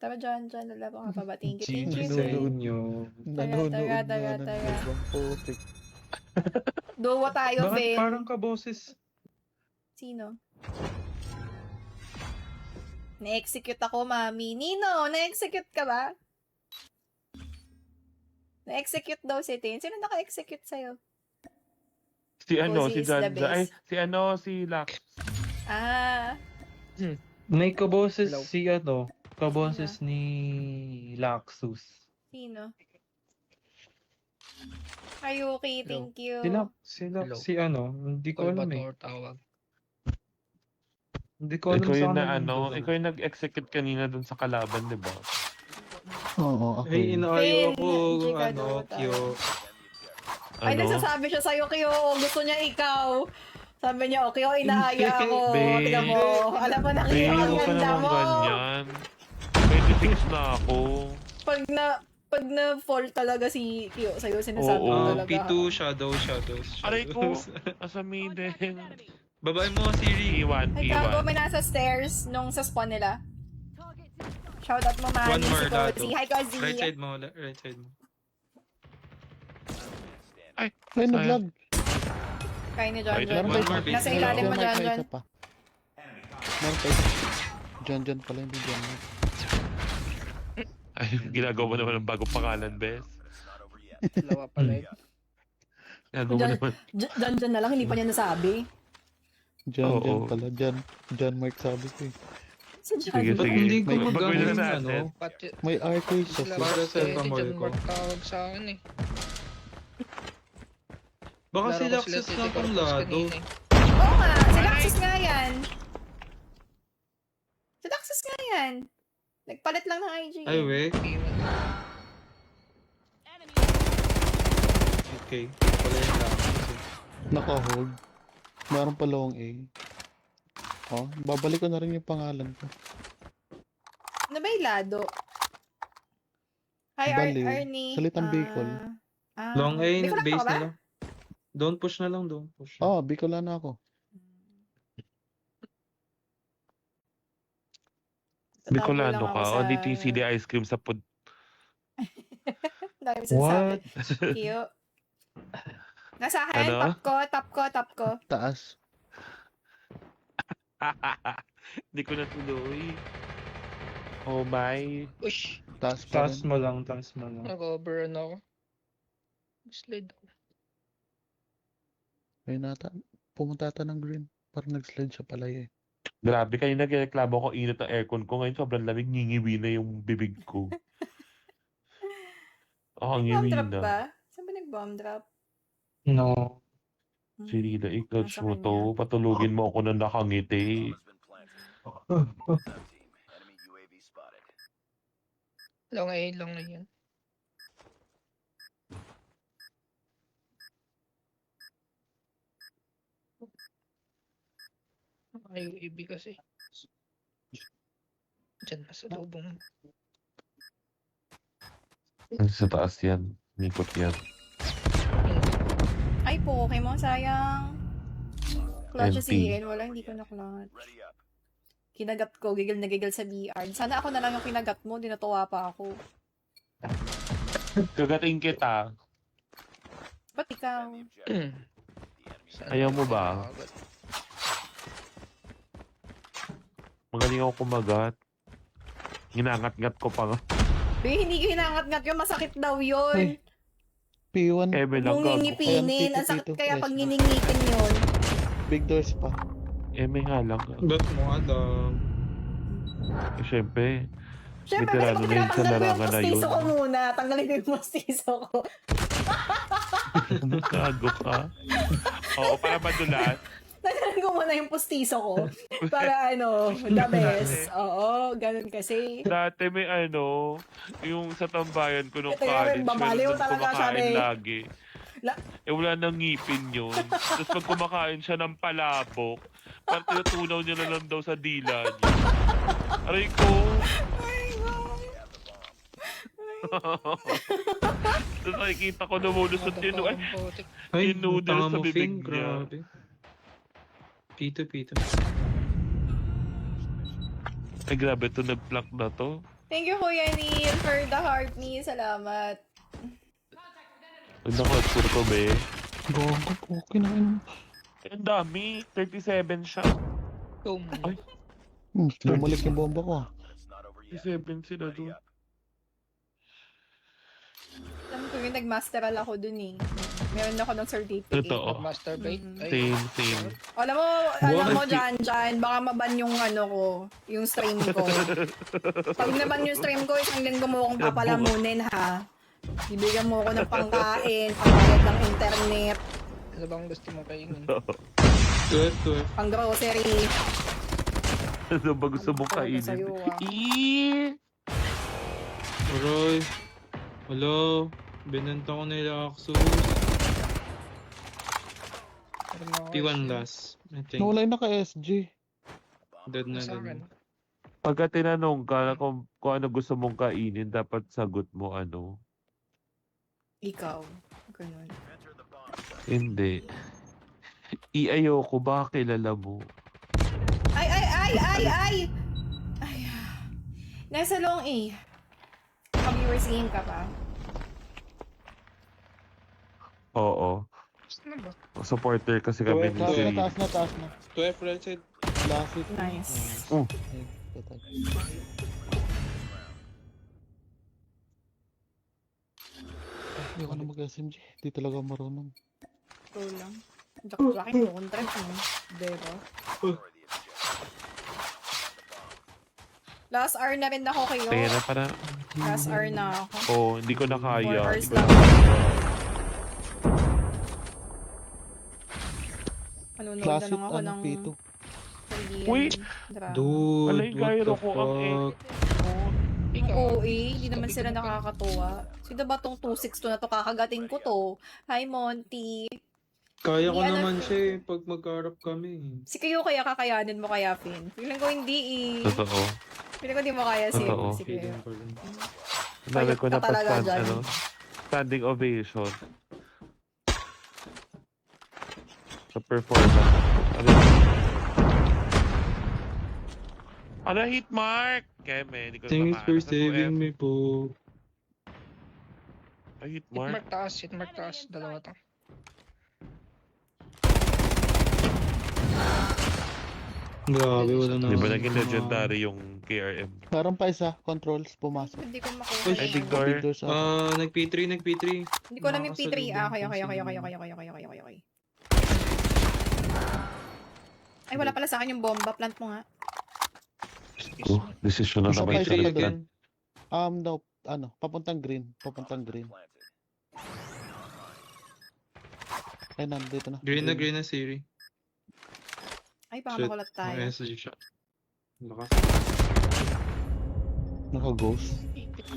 Tara dyan, lalaro ka pa ba? Thank you, thank GG you. sa inyo. Tara. Ng putik. Duwa tayo, Bakit Vin. parang kaboses? Sino? Na-execute ako, mami. Nino, na-execute ka ba? Na-execute daw si Tin. Sino naka-execute sa'yo? Si ano, Cozy si is the Janza. Ay, best. si Lax. Ah, May kaboses Hello? si kaboses ni Laxus. sino? Ayuki, Hello. thank you. Hello. Hindi ko alam eh. Colbator tawag. Hindi ko alam Ikaw sa yung kanila. ikaw yung nag-execute kanina dun sa kalaban, di ba? Oo, ako Ay, yun. inaayaw Finn, ako, Chika Dota. Kyo. Ay, Ano? nagsasabi siya sa'yo, Kyo. Gusto niya ikaw. Sabi niya, okay, inaaya ako. Be. Tingnan mo. Alam mo na, Kyo, ang Huwag ka ganda naman mo. ganyan. 26 na ako. Pag na-fall talaga si Kyo, sa'yo sinasabi ko Oo. talaga. P2, shadows. Aray ko! Asa midden. Babae mo, Siri. Iwan. Ay, gago, may nasa stairs nung sa spawn nila. Shoutout mo, One Manny, more, si Lado. Cozy. Hi, Cozy. Right side mo. Ay, Ay, naglag. Kaya ni John Ay, John. one more base. Nasa ilalim mo, John, John may John. isa pa. Meron pa isa. John pala, hindi John. ay, ginagawa mo naman ng bagong pangalan, Bes. Dalawa pala eh. Ginagawa mo naman. John John na lang, hindi pa niya nasabi. John Oo. pala. John Mark sabi ko eh. Si John. Sige, Ba't sige. hindi May- gumagamit Baguhin ng na natin. Pati, May arcade siya. sila Para sa si pamor John ko. Mark tawag sa akin eh. Baka Laro si ko Laxus sila na Tito pang Corpus Lado. kanina eh. Oo nga, si Daxis nga yan. Si Daxis nga yan. Nagpalit lang ng IG. Ay, we. Iwan. Okay. Pala yung Laxus eh. Naka-hold. Meron pa long A. Oh, babalik ko na rin yung pangalan ko. Ano ba yung lado? Hi, Baliw. Arnie. Salitang Bicol. Long A, Bicol ka base ba? na lang. Don't push na lang, don't push. Oh, Bicola na ako. Bicolano ka. O, di TCD ice cream sa pud. Dami sinasabi. Cute. Nasa akin, Ano? top ko. Taas. Hindi ko natuloy. Oh my. Ush! Taas pa Taas rin. mo lang. Nag-overrun ako. Slide ako. Ayun nata. Pumunta ata ng green. Parang nag-slide siya pala eh. Grabe, kanina nagreklamo ko init ang aircon ko. Ngayon sobrang lamig, ngingiwi na yung bibig ko. Ang Bomb ngiwi drop na. ba? Saan ba nag-bomb drop? No. Si Rida, i-clutch Nasa mo kanya. to. Patulugin mo ako na nakangiti. Long A yan. UAB kasi. Diyan na sa lubong. Sa taas yan. Nikot yan. Ay, Pokemon, sayang. Clutch NT. si Ian. Wala, hindi ko na-clutch. Kinagat ko, gigil na gigil sa VR. Sana ako na lang yung kinagat mo, di natuwa pa ako. Kagating kita. Ba't ikaw? Saan Ayaw mo ako ba? tinawagan? Magaling ako kumagat. Ginangat-ngat ko pa nga. Hindi ko hinangat-ngat yun, masakit daw yun. Ay, P1. Eme lang Kung gago. ngingipinin, ang sakit kaya pag nginingipin yun. Big doors pa. Eme nga lang. Ba't mo alam? Eh, syempre. Siyempre, kasi Veterano pag na yun sa tinatanggal ko yung larangan na postiso yun. ko muna, tanggalin ko yung postiso ko. Gago ka. Oo, para madulas. Tanggalin ko muna yung postiso ko. Para the best. Oo, ganun kasi. Dati may yung sa tambayan ko nung Ito yun, college, babaliw meron doon talaga, kumakain sabi. lagi. Wala nang ngipin yun. Tapos pag kumakain siya ng palabok, parang tinutunaw niya na lang daw sa dila niya. Aray ko! Tapos nakikita ko lumulusot yun. Ay, Ay, yung noodles tanga sa mo, bibig Fing. niya. Grabe. Pito. ay grabe to, nag-plank na to. Thank you, Kuya Neil, for the heart me. Salamat. Ang naka-score ko, be. Gago, okay na yun. Ang dami. 37 siya. Boom. Ay. Bumalik yung bomba ko ah. 37 sila doon. Alam ko yung nag-masteral ako dun eh. Meron ako ng certificate. Totoo. Masturbate. Mhm. Ay, Same, same. Alam mo, Jan, baka maban yung ano ko, yung stream ko. Pag naban yung stream ko, isang linggo mo akong papalamunin, ha? Bibigyan mo ako ng pangkain, pangbayad ng internet, ano bang gusto mo kainin? 12. pang grocery. Ano ba gusto mong Ano kainin? sa'yo, ah? Eee! Aroy. Hello. Binenta ko na yung Axus. P1 last. I think. Nawala yung naka-SG. Dead na Sa din. akin. Pagka tinanong ka kung ano gusto mong kainin, dapat sagot mo ano. Ikaw. Ganun. Hindi. Ayoko, baka kilala mo. Ay! Ay! Nasa long A. Ka-viewers game ka pa. Oo. Gusto na ba? Supporter kasi kami ni Tuwek, Siri. Taas na. 12 right side. Last hit. Nice. Oh. Ay, patay. Hindi ako na mag-SMG. Di talaga marunong. Ito lang. Jack-jacking mo kung trip mo. Diba? Last hour na rin ako kayo. Kaya na para. Last hour na ako. Oh, hindi ko na 4 kaya. hours Hindi ko lang. na kaya. Manonood na Classic lang ako ano, ng P2. Korean Wait! drama. Dude, Alay, what gyro the ko ang fuck? Ang Ikaw. OA, hindi naman sila nakakatuwa. Sino ba tong 262 na to? Kakagating ko to. Hi, Monty. Kaya ko Hindi, naman alam ko. siya eh, pag magkaharap kami. Si Kuya kaya kakayanin mo kaya, Finn? Feeling ko hindi eh. Totoo. Feeling ko hindi mo kaya si, Totoo. si Kuya. Feeling ko rin. Ang dami ko na ka talaga pa-stand, dyan. ano, standing ovation. Sa performance. Ano hit mark? Keme, hindi ko na Thanks for maano sa saving me po. Ay, hit Hitmark mark. taas, hitmark taas. Dalawa to. Grabe, wala na. Di ba akong naging mga- legendary yung KRM? Meron pa isa. Controls, pumasok. Hindi ko makuha. Uy, Ay, yan. big door. Big doors ako. Nag-P3. Hindi ko alam yung P3. Nakakasalubong Okay. kung Okay. Ay, wala pala sa akin yung bomba. Plant mo nga. Excuse Oh, me. decision na Isa naman pa, P3 isa pa again. No, papuntang green. Ay, nandito na. Green na Siri. Ay, baka makulat tayo. May SG siya. Lakas. Naka-ghost.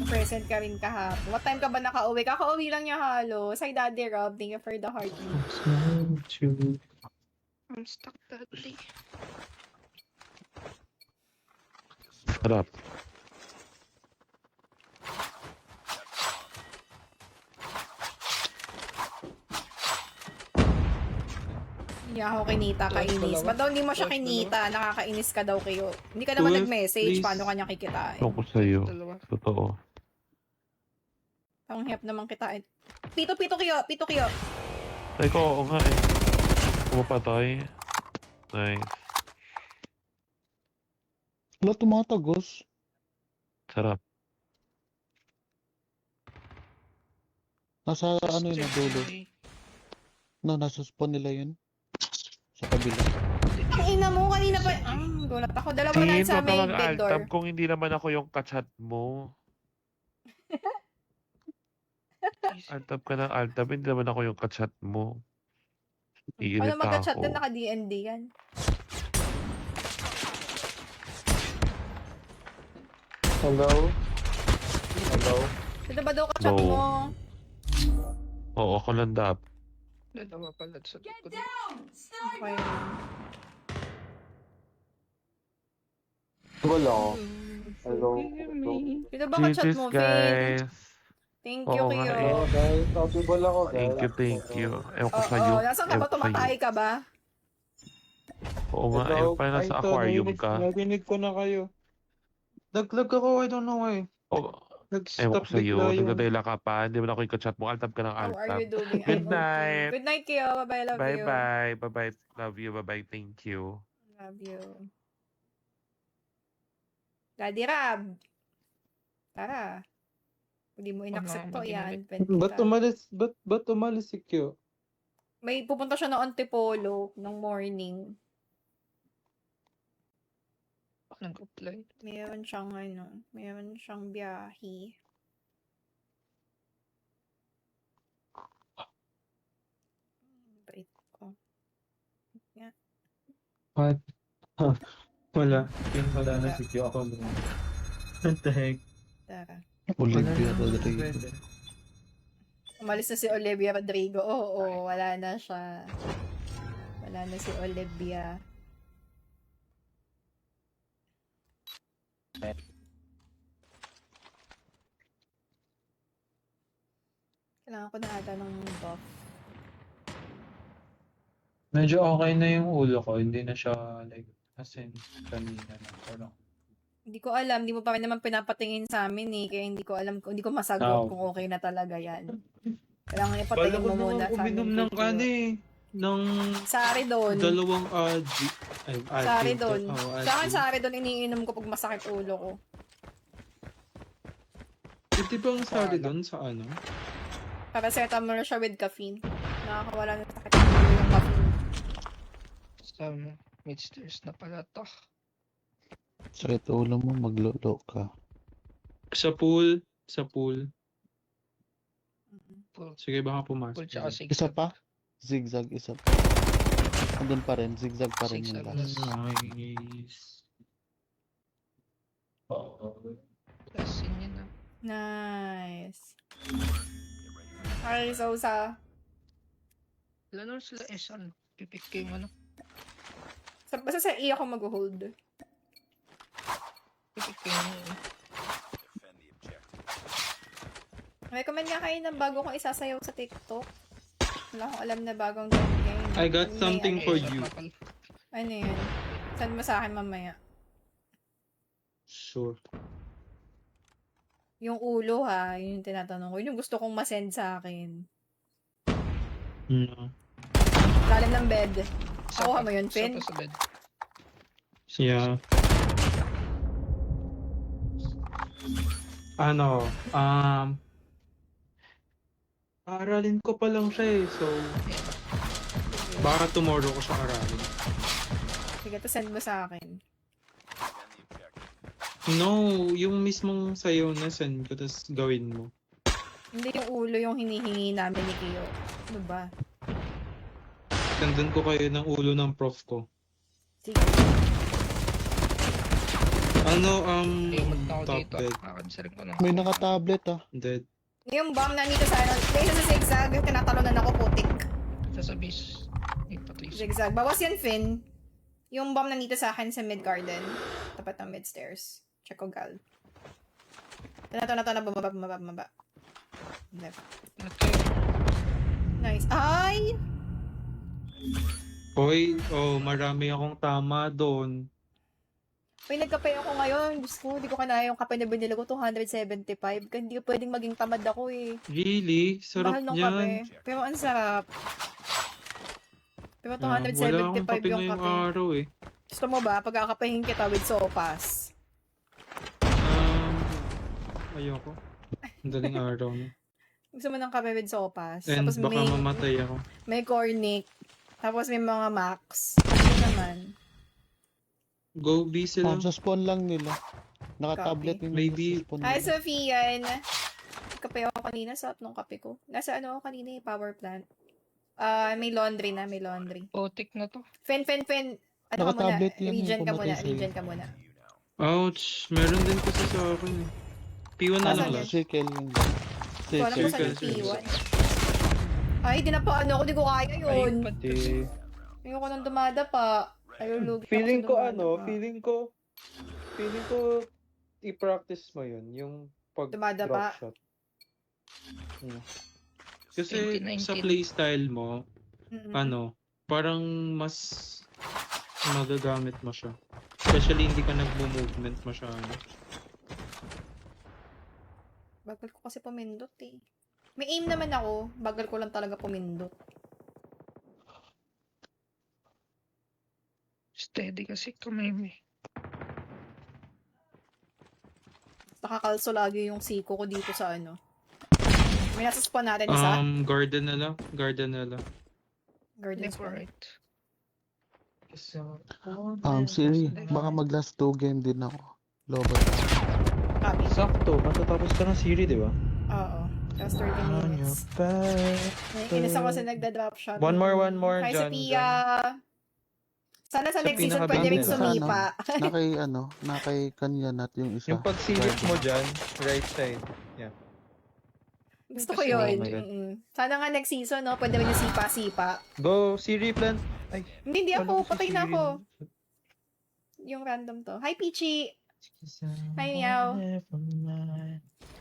Present ka rin kahapon. What time ka ba nakauwi? Kakauwi lang niya halos. Hi, Daddy Rob. Thank you for the heart. I'm stuck that day. Harap. Hindi ako kinita, Twelve kainis. dalawa. Ba't daw hindi mo siya 12 kinita? Nakakainis ka daw kayo. Hindi ka naman 12, nag-message. please. Paano kanya kikitain? Ito ko sa'yo. Dalawa. Totoo. Ang help naman kitain. Pito kiyo. Ay ko, oo nga eh. Pumapatay. Nice. Wala tumatagos. Sarap. Nasa ano yun, dulo. No, nasa spawn nila yun. Sa kabila. Ang ina mo, kanina pa. Gulat ako. Dalawa na Team, sa huwag ka may bed mag-altab door. kung hindi naman ako yung kachat mo. Altab ka ng altab, hindi naman ako yung kachat mo. Paano Iirita mag-chat ako. din? Naka-DND yan. Hello? Sino ba daw ka-chat No. mo? Oo, ako lang dapat. Dalawa pala sa likod. Okay. Wala. Hello? Sino ba ka-chat Jesus, mo, Vin? guys. Thank you, Oo nga Kiyo. eh. Oh, guys. Audible ako, guys. Thank you. Ewan ko sa'yo. Oo, nasaan ka ba? Ewan ko sa'yo. Tumatay ka ba? Oo nga, Hello? ewan pa nasa Ay, ito, aquarium narinig- ka. Narinig ko na kayo. Nag-lag ako, I don't know why. Oh, ewan Nag-stop ko sa'yo, bigla yung... nagdadayla ka pa, hindi mo na ako chat mo, altab ka ng How are altab. you doing? Good I'm okay. night. Good night, Kyo. Bye-bye. Love you. Bye-bye. Bye-bye. Love you. Bye-bye. Thank you. Love you. Daddy Rab. Tara. Hindi mo inaccept to. Yan. Ba't umalis si Q? May pupunta siya ng Antipolo ng morning. Nag-apply. Meron siyang biyahe. Bait ko. Yan. What? Wala. Yung wala na si Q ako. What the heck? Tara. Olivia Rodrigo. Umalis na si Olivia Rodrigo. Oo, wala na siya. Wala na si Olivia. Kailangan ko na ata ng buff. Medyo okay na yung ulo ko. Hindi na siya like, as in, kanina na. Parang, Hindi ko alam, hindi mo pa rin naman pinapatingin sa amin eh. Kaya hindi ko alam, hindi ko masagot Oh. kung okay na talaga yan. Kailangan ipatingin mo muna sa uminom amin. ng kani. Ng Sari doon. dalawang Sari doon. Sa akin, sa... sari doon iniinom ko pag masakit ulo ko. Di ba ang sari doon sa ano? Paracetamol siya with caffeine. Nakakawala ng sakit ng ulo yung caffeine. Sa midstairs na pala to. Sakit ulo mo, maglolo ka. Sa pool. Pool, Sige, baka pool pumasok. tsaka Isa pa? Zigzag, isa pa. Andun pa rin, zigzag pa rin yung Zigzag. last. Nice. Plus yun yun na. Nice. Okay, so Wala naman sila SR. Pipik ko yung ano. basta sa E ako mag-hold. Pipik ko yung Recommend nga kayo ng bago kong isasayaw sa TikTok. Wala akong alam na bagong drum game. I got May something ano- for SR you. na pala. Ano yun? Send mo sa akin mamaya. Sure. Yung ulo ha, yun yung tinatanong ko. Yun yung gusto kong masend sa akin. No. Lalim ng bed. Isa Nakuha pa- mo yun, isa Finn? pa sa bed. Yeah. Ano, aralin ko pa lang siya eh, so baka tomorrow ko siya aralin. Sige, to send mo sa akin. No, yung mismong sayo na send ko, tapos gawin mo. Hindi yung ulo yung hinihingi namin ni Kiyo. Ano ba? Sendan ko kayo ng ulo ng prof ko. Sige. Ano, Limot na ako top dito. bed, Kakansarin ko na. May naka-tablet ah. dead. Yung bomb na nito sa ano, place sa zigzag, tinatalunan ako putik. Sa base. Ito please. Zigzag. Bawas yan, Finn. Yung bomb na nito sa akin sa mid garden. Tapat ng mid stairs. Check ko, gal. Ito na, bumaba. Left. Okay. Nice. Ay! Hoy, marami akong tama doon. May nagkape ako ngayon. Diyos ko, hindi ko kanaya yung kape na binili ko, 275. Kaya hindi ko pwedeng maging tamad ako eh. Really? Sarap Mahal ng niyan. kape. Pero ang sarap. Pero Wala 275 akong kape yung ngayong kape. araw eh. Gusto mo ba, pagkakapehin kita with sopas? Ayoko. Ang daling araw na. Gusto mo ng kape with sopas? And Tapos baka mamatay ako. may cornic. Tapos may mga max. Ano naman? Go B sila. Sa spawn lang nila. Naka-tablet yung Maybe. sa spawn Hi, nila. Sofian! Kape ako kanina. Sarap nung kape ko. Nasa ano ako kanina yung power plant. May laundry na. Potik na to. Fen. Ano ka muna? Naka-tablet yan, Regen yung pumatay sa'yo. Regen ka muna. Ouch! Meron din kasi sa akin eh. P1 na Asan lang. yan? Circle yung Kung alam ko sa Circle, P1. Ay, di na pa ano ko. Di ko kaya yun. Eh, Ayoko nang dumada pa. Ayulugi feeling ako ko sa dumada pa. feeling ko i-practice mo yun, yung pag Dumada drop pa? shot. Kasi 2019. sa playstyle mo, Mm-mm. parang mas magagamit mo siya. Especially hindi ka nagmo-movement masyado. Bagal ko kasi pumindot eh. May aim naman ako. Bagal ko lang talaga pumindot. Steady kasi tumimi. Nakakalso lagi yung siko ko dito sa ano. May nasa spawn natin isa. Garden na lang. Garden na lang. Garden Left or spawn. right. Siri, baka mag-last 2 game din ako. Lobat. Copy. Sakto. Matatapos ka ng series, di ba? Oo. Just 30 minutes. Inis ako kasi nagda-drop shot. One more, Hi, John, Sophia. Sana sa Sa next season pinaka-big pwede rin nila. sumipa. Nakay kanya nat yung isa. Yung pag-series mo dyan, right side. Gusto ko yun. Oh my God. Sana nga next season, no? Pwede rin yung sipa-sipa. Go, series plant. Ay, Hindi ako. wala ko si Patay na Siri. ako. Yung random to. Hi, Peachy. Hi, Meow.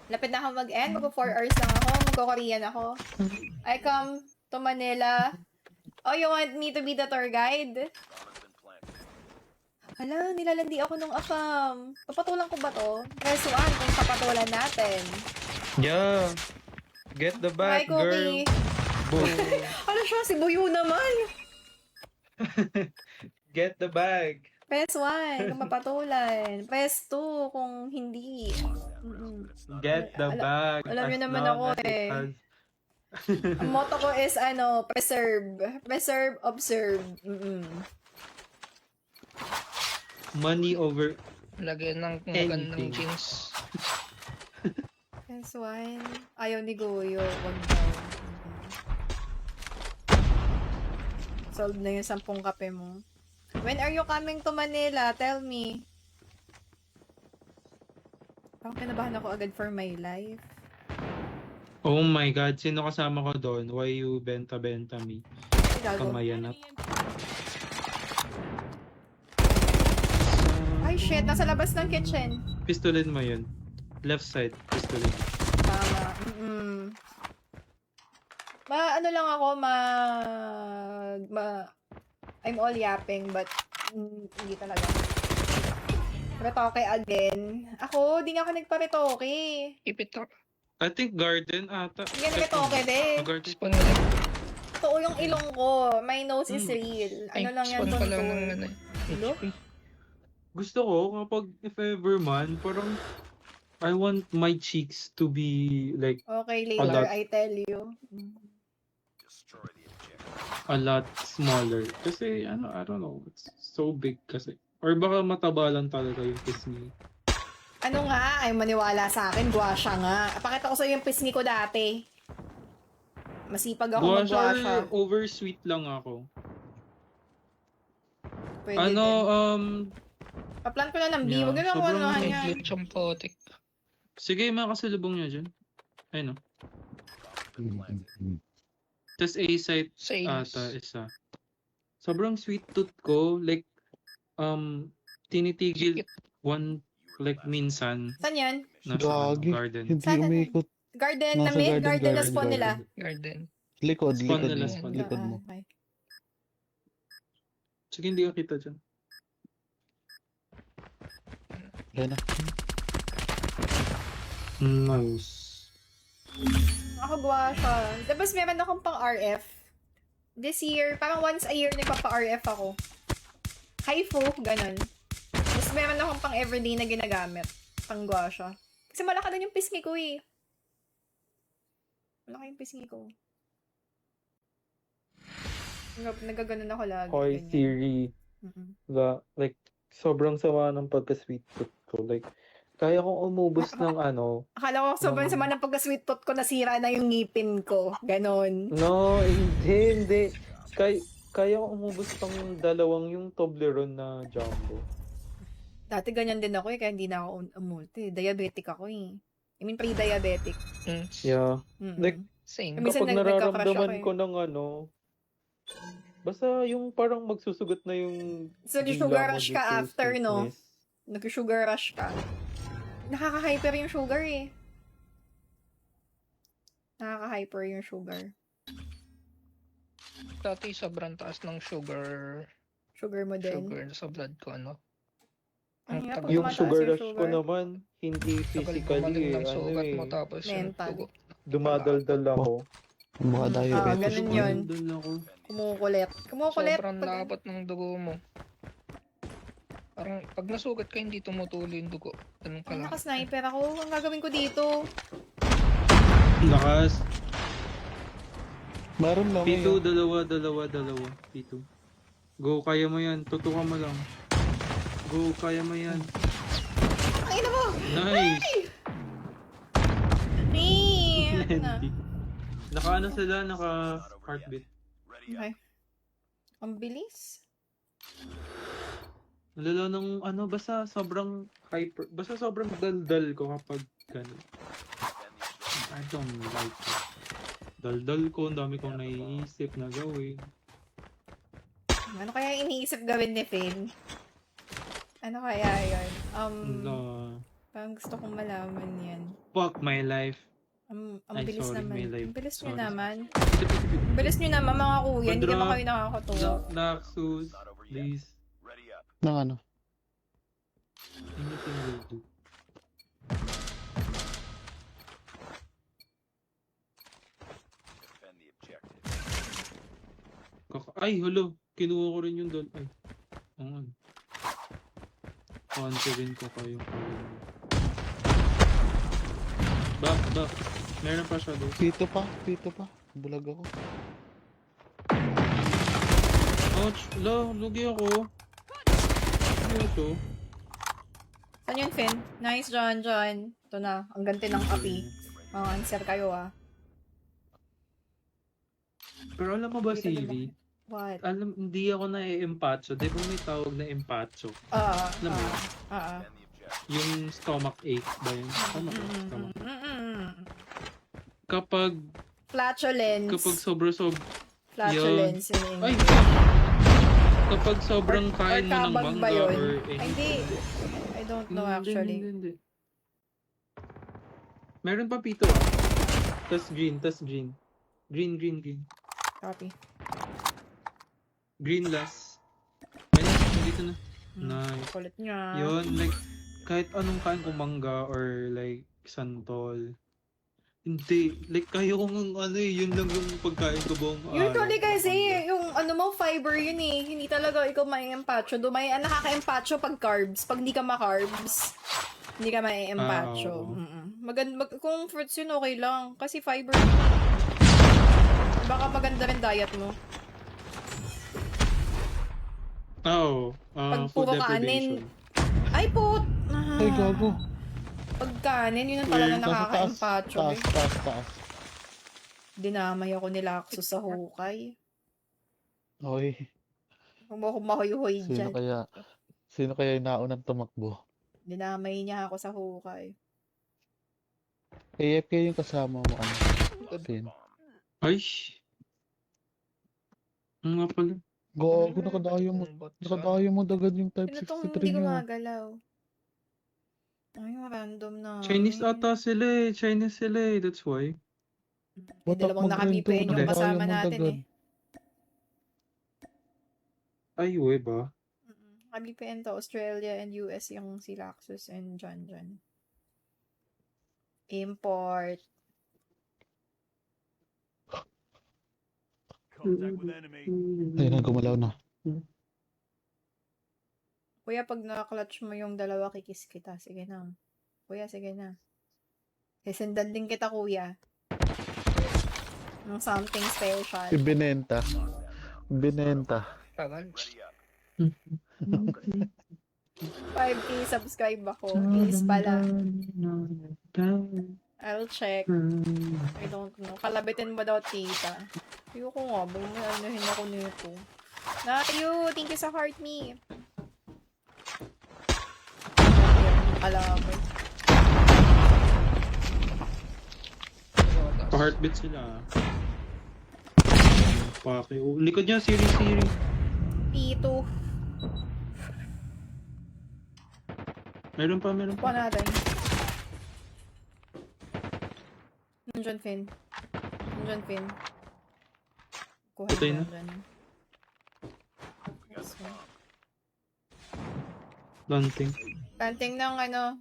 Lapit na ako mag-end. Mag 4 hours lang ako. Magko-Korean ako. I come to Manila. Oh, you want me to be the tour guide? Hala, nilalandi ako nung afam. Papatulan ko ba to? Press 1 kung papatulan natin. Yeah. Get the Hi, back, girl. Cookie. Boom. Ano siya? Si Buyo naman. Get the bag. Press 1 kung papatulan. Press 2 kung hindi. Get the bag. alam niyo as naman long ako as it eh. has- Ang motto ko is preserve. Preserve, observe. Money over Lagyan ng Anything. magandang jeans. Press 1. Ayaw ni Goyo. Wag daw. Solve na yung 10 kape mo. When are you coming to Manila? Tell me. Parang kinabahan ako agad for my life. Oh my God, sino kasama ko doon? Why you benta-benta me? Ay, gago. Kamayan at. Ay, shit. Nasa labas ng kitchen. Pistolin mo yun. Left side, pistolin. Tama. Ano lang ako, I'm all yapping, but hindi talaga. Retoke again. Ako, di nga ako nagpa-retoke. Ipit ako. I think garden ata. Hindi nga retoke din. Garden. Spawn na lang. Totoo yung ilong ko. My nose is real. Ay, Ano lang yan, spawn pa lang ng tonto. ano. Hello? Gusto ko kapag if ever man, parang I want my cheeks to be like Okay, A later, lot. I tell you. a lot smaller. Kasi I don't know, it's so big kasi. Or baka mataba lang talaga yung pisngi. Ano nga? Ay, maniwala sa akin. Guasha nga. Pakita ko sa'yo yung pisngi ko dati. Masipag ako Guasha mag-guasha. or oversweet lang ako. Pwede Ano, din. Paplan ko na ng B. yeah, Huwag na lang sobrang ano May yan. glitch ang potik. sige, makasalubong nyo dyan. Ayun o. Tapos A-site Sa Ames. ata isa. Sobrang sweet tooth ko. Like, tinitigil one, like minsan, Saan yan? nasa Gagi. garden. Hindi Sana- umikot. Garden na Nasa mid? garden, Garden na garden, spawn nila? Garden. Likod, Spawn likod nila, mo. spawn. Likod mo. Okay. Sige, hindi ka kita dyan. Yan na. Nice. Ako guasha. Tapos meron akong pang RF. This year, parang once a year nagpapa-RF ako. Haifu, ganun. Tapos meron akong pang everyday na ginagamit. Pang guasha. Kasi malaki din yung pisngi ko eh. Malaki yung pisngi ko. Nagaganon ako lagi. Hoy, ganyan. Siri. Like, sobrang sama ng pagka-sweet tooth ko. Like, kaya kong umubos ng ano. Akala ko sobrang sama ng pagka-sweet tooth ko, nasira na yung ngipin ko. Ganon. No, hindi. Kaya kong umubos pang dalawang yung Toblerone na jumbo. Dati ganyan din ako eh, kaya hindi na ako umulti. Diabetic ako eh. I mean, pre-diabetic. Yeah. Like, Same. Minsan kapag nagka-crush nararamdaman ako eh. ko ng ano, basta yung parang magsusugat na yung So, dila sugar mo rush due ka to after, no? sweetness. Nag-sugar rush ka. Nakaka-hyper yung sugar eh. Nakaka-hyper yung sugar. Dati sobrang taas ng sugar Sugar mo din. sa blood ko, ano? Ang hirap pag Yung tumataas sugar yung rush ko sugar. naman, hindi Tagal physically gumaling eh. ng Ano sugat eh. mo tapos yung Mental. dugo. Dumadaldal ako. Mukha Ah, diabetes. ganun yun. Dumadaldal ako. Kumukulit. Kumukulit. Sobrang Pag, lapat ng dugo mo. Parang pag nasugat ka, hindi tumutuloy yung dugo. Ganun ka ang lang. naka-sniper ako. Ang gagawin ko dito? Lakas. Meron lang P2, eh. dalawa. P2. Go, kaya mo yan. Tutukan mo lang. Go, kaya mo yan. Ay, na mo! Nice! Ay! Ano na? Naka-ano sila, naka-heartbeat. Okay. Ang bilis. Nalala ng ano, basta sobrang hyper, basta sobrang daldal ko kapag gano'n. I don't like it. Daldal ko, ang dami kong naiisip na gawin. Ano kaya iniisip gawin ni Finn? Ano kaya yun? No. Parang gusto kong malaman yan. Fuck my life. Ang Ay, bilis sorry, naman. may live. Ang bilis nyo Sorry. naman. Ang bilis nyo naman mga kuya. Hindi Bandra. naman kayo nakakatuwa. Naxus, please. Ng ano? Anything will do. Ay, hulo. Kinuha ko rin yung doon. Ay. Ang ano. Answerin ko kayo. Back. Meron pa siya doon. Pito pa. Bulag ako. Ouch! Lugi ako. Ano to? Saan yun, Finn? Nice, John. Ito na. Ang ganti ng kapi. Mga answer kayo, ah. Pero alam mo ba, Dito, Siri? What? Alam, hindi ako na-empacho. Di ba may tawag na empacho? Alam mo yun? Yung stomach ache ba yun? Stomach ache. Kapag Flatulence. sobra-sobra... Flatulence. Ay! Kapag sobrang kain mo ng kabag mangga ba yun? or Ay, hindi. I don't know actually. Hindi. Meron pa pito ah. Tas green. Green. Copy. Green last. Ayun na, dito na. Nice. Kulit niya. Yun, like, kahit anong kain ko mangga or like santol. Hindi, like kayo kung ano eh, yun lang yung pagkain ko buong Usually kasi, Mangga. yung ano mo, fiber yun eh. Hindi talaga ikaw may empacho. Nakaka-empacho pag carbs. Pag hindi ka ma-carbs, hindi ka may empacho. oo. Kung fruits yun, okay lang. Kasi fiber. Baka maganda rin diet mo. Oo. Pag Food puro deprivation. kanin. Ay, put! Ay, gago. Pag kanin, yun ang talaga Weird. nakaka-empacho. Taas. Dinamay ako nila sa hukay. Oy, Huwag mo akong mahoy-hoy dyan. sino kaya yung naunang tumakbo? Dinamay niya ako sa hukay. AFK yung kasama mo, ano? Pin. Ay! Ano nga pala? Gago, nakadayo mo agad yung type Sino tong 63 hindi niya. gumagalaw? Ay, random na. Chinese ata sila eh. That's why. May dalawang naka-VPN yung Hindi. kasama natin eh. Ay, we ba? Naka-VPN to, Australia and US yung si Laxus and John. Import. Ayun, gumalaw na. Kuya, pag na-clutch mo yung dalawa, kikis kita. Sige na. Kuya, sige na. Sisendan din kita, kuya. Ng something special. Ibinenta. Tagal. 5K subscribe ako. Is pala. I'll check. I don't know. Kalabitin mo daw, tita. Ayoko nga. Anuhin ako nito. Nayo! Thank you sa heart me. Kalaban. Pa-heartbeat sila. Pake. Likod niya, Siri. P2. Meron pa. Kuha natin. Nandiyan, Finn. Kuha Patay na. dyan. This one. Planting. Planting ng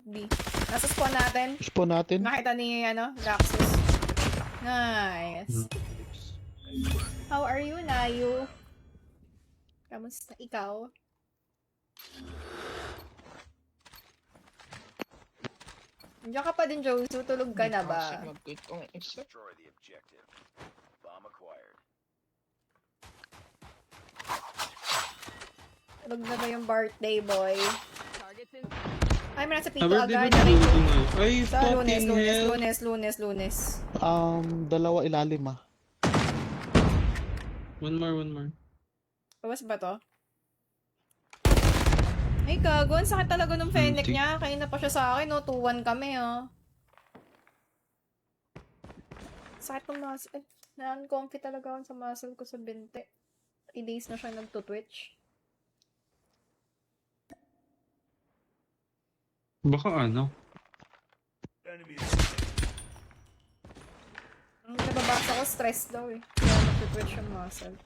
B. Nasa spawn natin. Spawn natin. Nakita ni Raxus. Nice. How are you, Nayu? Kamusta ikaw? Diyan ka pa din, Josu. Tulog ka na ba? Kasi mag-quit tong isa. Destroy the objective. Bomb acquired. Tulog na ba yung birthday boy? Ay, may nasa pito Sabi, di ba agad. nilulog nga? Ay, Sa fucking hell. lunes. Dalawa ilalim ah. One more. Bawas ba to? Ay, gago. Ang sakit talaga nung Fennec Muntik. niya. Kain na pa siya sa akin, no? 2-1 kami, oh. Sakit ng muscle. Eh, na-uncomfy talaga ako sa muscle ko sa binte. 3 days na siya nagtutwitch. Baka ano? Ang nababasa ko, stress daw, eh. Kaya nagtutwitch yung muscle.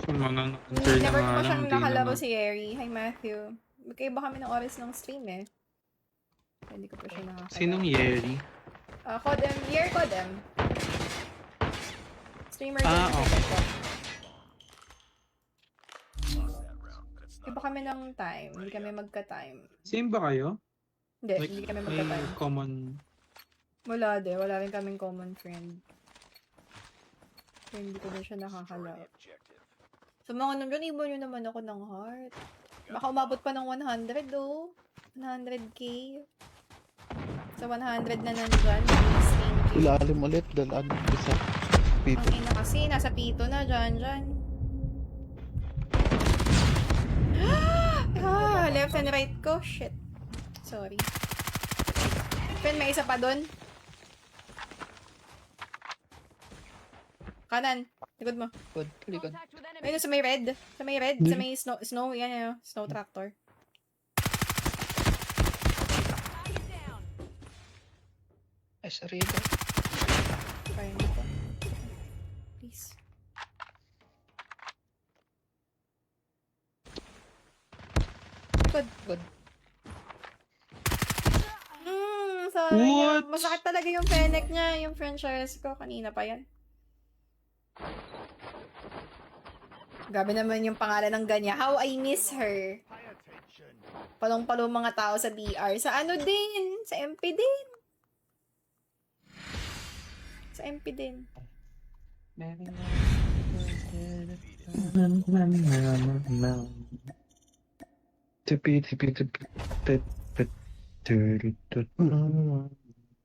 Manang-turn na Never nga ko lang. siyang Hindi nakalaro naman. si Eri. Hi, Matthew. Magkaiba kami ng oras ng stream, eh. Hindi ko pa siya nakakalaro. Sinong Yeri? Codem. Year Codem. Streamer din. Ah, okay. Iba kami ng time. Hindi kami magka-time. Same ba kayo? Hindi, Like, hindi kami may magka-time. common... Wala din. Wala rin kaming common friend. Kaya hindi ko din siya nakakalaro. Sa mga nandun, ibon nyo naman ako ng heart. Baka umabot pa ng 100, oh. 100k. Sa 100 na nandun, please, thank you. Ilalim ulit. Dalaan. Isa. Pito. Ang ina kasi, nasa pito na, dyan. Left and right ko. Shit. Sorry. Pen, may isa pa dun. Kanan. Likod mo. Likod. Ayun, sa may red. Sa may red. Sa may snow. Yan, yan. Snow tractor. Ay, sarili. Kaya na to. Please. Likod. Good. Sorry. What? Masakit talaga yung Fennec niya. Yung franchise ko. Kanina pa yan. Grabe naman yung pangalan ng ganya. How I miss her. Palong-palong mga tao sa BR. Sa ano din? Sa MP din. Sa MP din.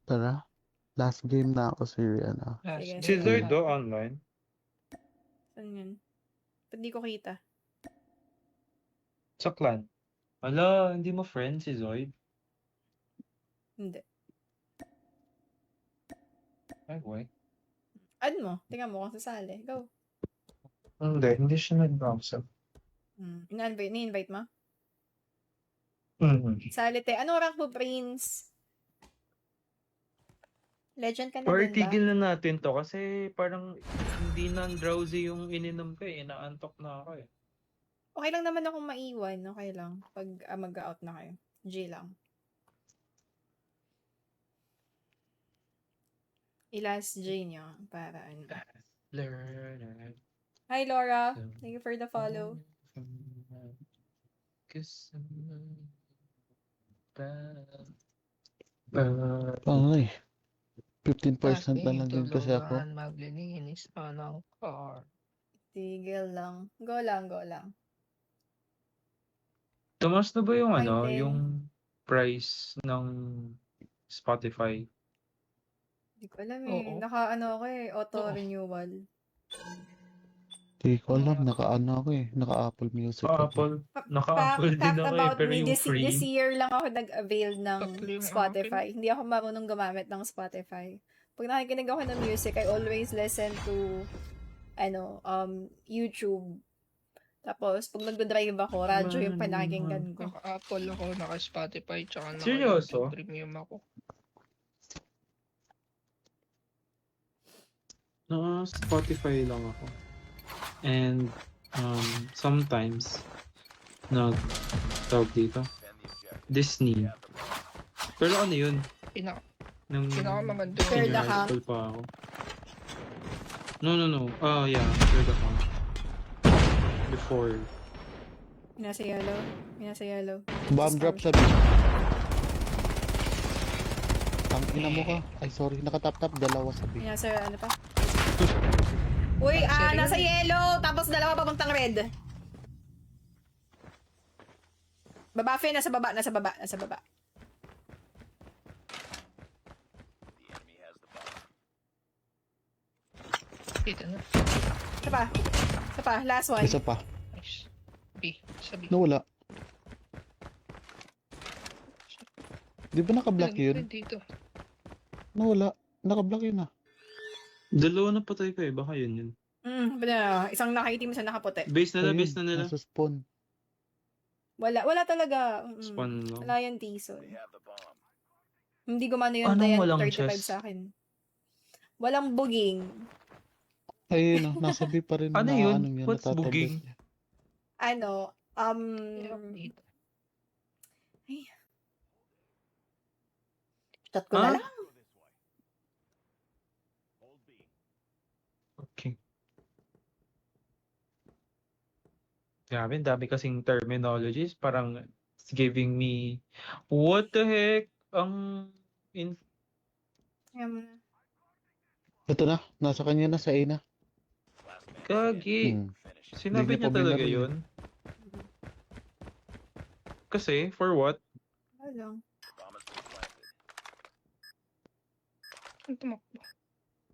Tara. Last game na ako si ano. Sige. Si Zoid do online? Saan yun? Ba't di ko kita? Sa clan. Wala, hindi mo friend si Zoid? Hindi. Ay, why? Add mo. Tingnan mo kung sasali. Go. Hindi siya nag-browse. Ni-invite mo? Mm-hmm. Sali te. Ano rank mo, Prince? Legend ka na Or din ba? tigil na natin to kasi parang hindi na drowsy yung ininom ko eh. Inaantok na ako eh. Okay lang naman akong maiwan. Okay lang. Pag mag-out na kayo. G lang. I-last J nyo. Para ano. Learn. Hi, Laura. Thank you for the follow. Ay. 15% na lang din kasi ako. Maglilinis pa ng car. Tigil lang. Go lang, go lang. Tumas na ba yung ano, Fine. yung price ng Spotify? Hindi ko alam eh. Oo. Naka-ano ako eh. Auto-renewal. Hindi ko alam. Naka-ano ako eh. Naka-Apple Music ako. Apple. Naka-Apple din ako eh, pero yung This free. year lang ako nag-avail ng Tatlo yung Spotify. Hindi ako marunong gumamit ng Spotify. Pag nakikinig ako ng music, I always listen to YouTube. Tapos, pag nagdadrive ako, radyo yung pinakikinggan ko. Naka-Apple ako, naka-Spotify, tsaka Seryoso? Premium ako. Spotify lang ako. And sometimes tawag dito Defend the objective. Disney. Pero ano yun? Pinaka, Nung pinakamaganda Third yun. account. high school pa ako. No. Oh yeah, third account. Before. Nasa yellow. Bomb drop sa B. Ang ina mo ka. Ay, sorry. Nakatap-tap. Dalawa sa B. Nasa ano pa? Uy, nasa yellow, tapos dalawa papuntang red. Baba, Fe, nasa baba. The enemy has the bomb. Dito na. Isa pa, last one. Isa pa. Nice. B. Sa B. Nawala. Di ba naka-block yun? Dito. Nawala. Naka-block yun ah. Dalawa na patay ko eh, baka yun. Isang nakaitim, isang nakaputi. Base na Ayun, nila. nasa spawn. Wala talaga. Spawn lang. Wala yung Tison. They have the bomb. Hindi gumana yung Anong Dayan walang 35 chest? sa akin. Walang buging. Ayun ah. Nasa B pa rin. Ano na yun? anong yan, What's natatablet buging? niya. Dito. Chat ko na Ah? lang. Okay. Grabe, ang dami kasing terminologies. Parang it's giving me, what the heck? Ayan mo na. Ito na. Nasa kanya na sa A na. Last man Gagi. finished. Sinabi Hindi niya niya pa talaga binaril. yun? Kasi, for what? Wala lang. Bomb has been planted. Ang tumakbo.